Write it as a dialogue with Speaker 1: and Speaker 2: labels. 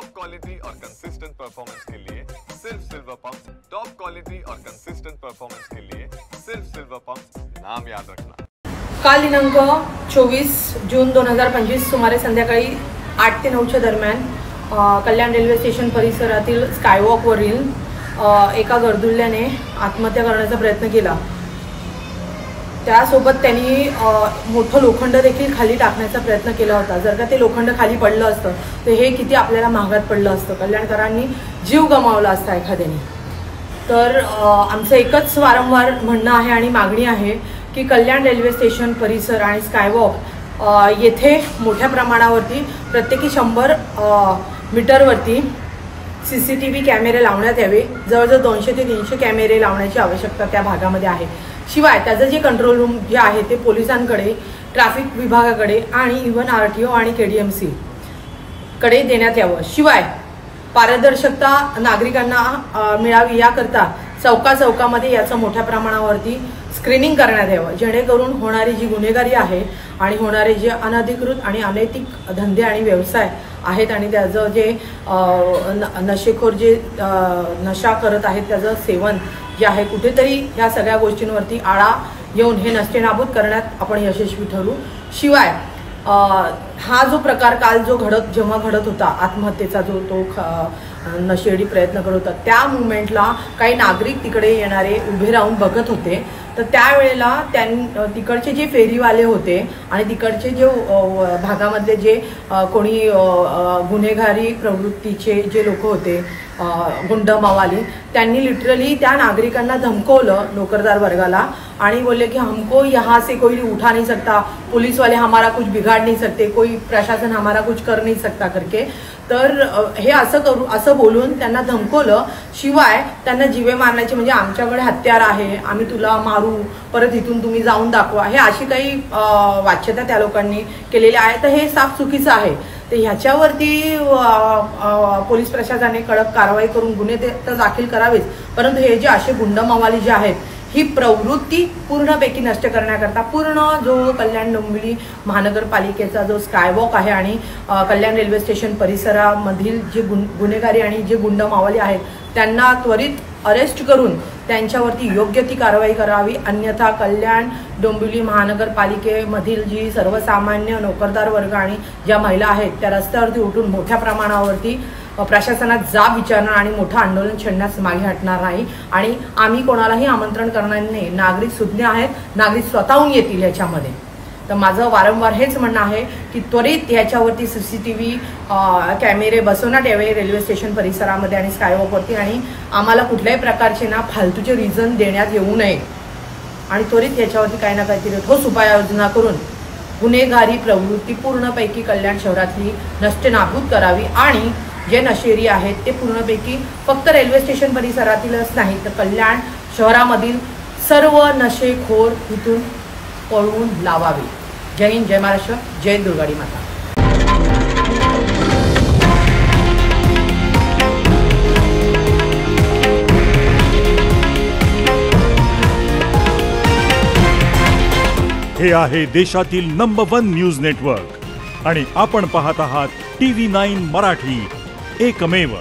Speaker 1: Top quality और consistent performance के लिए सिर्फ सिल्वर पंप। टॉप क्वालिटी और कंसिस्टेंट परफॉर्मेंस के लिए सिर्फ सिल्वर पंप, नाम याद रखना।
Speaker 2: काल दिनांक 24 जून 2025 सुमारे संध्याकाळी 8 ते 9 दरम्यान कल्याण रेल्वे स्टेशन परिसरातील स्कायवॉकवरील एका गर्दुल्ल्याने आत्महत्या करण्याचा प्रयत्न केला। त्यासोबत त्यांनी मोठं लोखंड देखील खाली टाकण्याचा प्रयत्न केला होता। जर का ते लोखंड खाली पडलं असतं तर हे किती आपल्याला महागात पडलं असतं, कल्याणकरांनी जीव गमावला असता एखाद्याने। तर आमचं एकच वारंवार म्हणणं आहे आणि मागणी आहे की कल्याण रेल्वे स्टेशन परिसर आणि स्कायवॉक येथे मोठ्या प्रमाणावरती प्रत्येकी 100 मीटरवरती CCTV कॅमेरे लावण्यात यावे। जवळजवळ 200 ते 300 कॅमेरे लावण्याची आवश्यकता त्या भागामध्ये आहे। शिवाय त्याचं जे कंट्रोल रूम जे आहे ते पोलिसांकडे, ट्रॅफिक विभागाकडे आणि इव्हन RTO आणि KDMC कडे देण्यात यावं। शिवाय पारदर्शकता नागरिकांना मिळावी याकरता चौकामध्ये याचं मोठ्या प्रमाणावरती स्क्रीनिंग करण्यात यावं, जेणेकरून होणारी जी गुन्हेगारी आहे आणि होणारे जे अनधिकृत आणि अनैतिक धंदे आणि व्यवसाय आहेत आणि त्याचं जे नशेखोर जे नशा करत आहेत त्याचं सेवन जे आहे कुठेतरी ह्या सगळ्या गोष्टींवरती आळा येऊन हे नष्टनाबूद करण्यात आपण यशस्वी ठरू। शिवाय हा जो प्रकार काल जेव्हा घडत होता आत्महत्येचा जो तो नशेडी प्रयत्न करत होता, त्या मुवमेंटला काही नागरिक तिकडे येणारे उभे राहून बघत होते। तर त्यावेळेला तिकडचे जे फेरीवाले होते आणि तिकडचे जे भागामधले जे कोणी गुन्हेगारी प्रवृत्तीचे जे लोक होते, गुंड मवाली, त्यांनी लिटरली त्या नागरिकांना धमकवलं, नोकरदार वर्गाला, आणि बोलले की हमको यहाँ से कोई उठा नहीं सकता, पुलिस वाले हमारा कुछ बिगाड़ नहीं सकते, कोई प्रशासन हमारा कुछ कर नहीं सकता करके। तर हे असं बोलून त्यांना धमकवलं। शिवाय त्यांना जीवे मारण्याचे, म्हणजे आमच्याकडे हत्यार आहे, आम्ही तुला मारू, परत इथून तुम्ही जाऊन दाखवा, हे अशी काही वाच्यता त्या लोकांनी केलेली आहे। तर हे साफ चुकीचं आहे। तर ह्याच्यावरती पोलीस प्रशासनाने कडक कारवाई करून गुन्हे तर दाखल करावेच, परंतु हे जे असे गुंडमवाली जे आहेत ही प्रवृत्ती पूर्णपैकी नष्ट करण्याकरता पूर्ण जो कल्याण डोंबिवली महानगरपालिकेचा जो स्कायवॉक आहे आणि कल्याण रेल्वे स्टेशन परिसरामधील जे गुन्हेगारी आणि जे गुंडमावली आहेत त्यांना त्वरित अरेस्ट करून त्यांच्यावरती योग्य ती कारवाई करावी। अन्यथा कल्याण डोंबिवली महानगरपालिकेमधील जी सर्वसामान्य नोकरदार वर्ग आणि ज्या महिला आहेत त्या रस्त्यावरती उठून मोठ्या प्रमाणावरती प्रशासनात जाब विचारणार आणि मोठं आंदोलन छेडण्यास मागे हटणार नाही। आणि आम्ही कोणालाही आमंत्रण करणार नाही, नागरिक सुज्ञ आहेत, नागरिक स्वतःहून येतील याच्यामध्ये। तर माझं वारंवार हेच म्हणणं आहे की त्वरित याच्यावरती CCTV कॅमेरे बसवण्यात यावे रेल्वे स्टेशन परिसरामध्ये आणि स्कायवॉकवरती, आणि आम्हाला कुठल्याही प्रकारचे ना फालतूचे रिझन देण्यात येऊ नये आणि त्वरित याच्यावरती काही ना काहीतरी ठोस उपाययोजना करून गुन्हेगारी प्रवृत्ती पूर्णपैकी कल्याण शहरातली नष्टनाबूद करावी। आणि जे नशेरी आहेत ते पूर्णपैकी फक्त रेल्वे स्टेशन परिसरातीलच नाही तर कल्याण शहरामधील सर्व नशेखोर इथून पळवून लावावे। जय हिंद, जय महाराष्ट्र, जय दुर्गाडी माता।
Speaker 3: हे आहे देशातील नंबर 1 न्यूज नेटवर्क आणि आपण पाहत आहात TV9 मराठी, एकमेव।